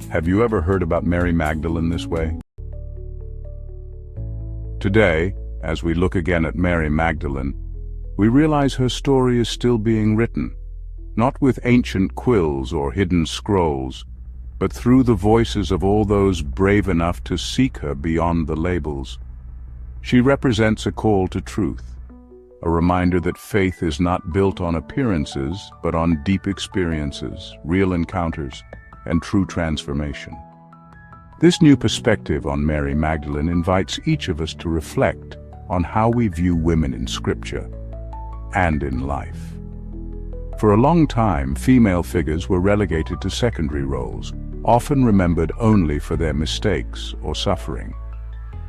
Have you ever heard about Mary Magdalene this way? Today, as we look again at Mary Magdalene, we realize her story is still being written, not with ancient quills or hidden scrolls, but through the voices of all those brave enough to seek her beyond the labels. She represents a call to truth, a reminder that faith is not built on appearances, but on deep experiences, real encounters, and true transformation. This new perspective on Mary Magdalene invites each of us to reflect on how we view women in Scripture and in life. For a long time, female figures were relegated to secondary roles, often remembered only for their mistakes or suffering.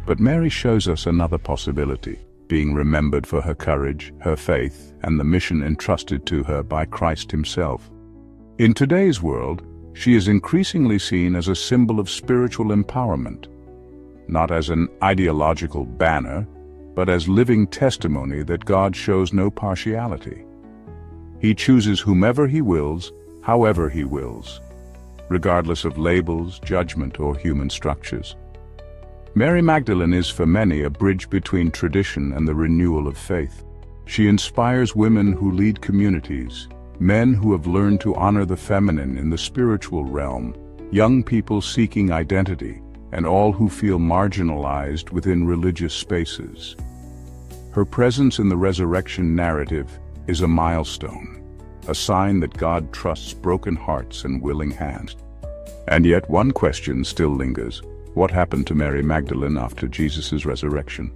But Mary shows us another possibility, being remembered for her courage, her faith, and the mission entrusted to her by Christ himself. In today's world, she is increasingly seen as a symbol of spiritual empowerment, not as an ideological banner, but as living testimony that God shows no partiality. He chooses whomever he wills, however he wills, regardless of labels, judgment, or human structures. Mary Magdalene is for many a bridge between tradition and the renewal of faith. She inspires women who lead communities, men who have learned to honor the feminine in the spiritual realm, young people seeking identity, and all who feel marginalized within religious spaces. Her presence in the resurrection narrative is a milestone, a sign that God trusts broken hearts and willing hands. And yet one question still lingers. What happened to Mary Magdalene after Jesus' resurrection?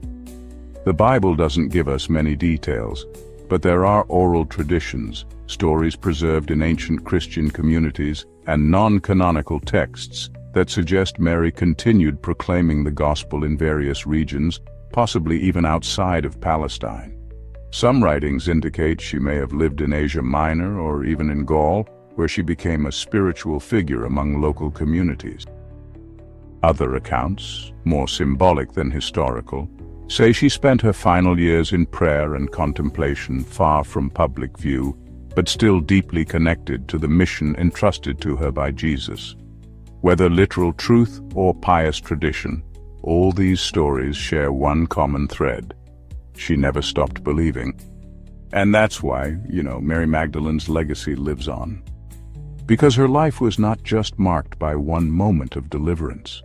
The Bible doesn't give us many details, but there are oral traditions, stories preserved in ancient Christian communities, and non-canonical texts that suggest Mary continued proclaiming the gospel in various regions, possibly even outside of Palestine. Some writings indicate she may have lived in Asia Minor or even in Gaul, where she became a spiritual figure among local communities. Other accounts, more symbolic than historical, say she spent her final years in prayer and contemplation far from public view, but still deeply connected to the mission entrusted to her by Jesus. Whether literal truth or pious tradition, all these stories share one common thread. She never stopped believing. And that's why, Mary Magdalene's legacy lives on. Because her life was not just marked by one moment of deliverance.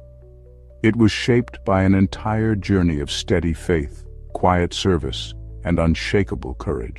It was shaped by an entire journey of steady faith, quiet service, and unshakable courage.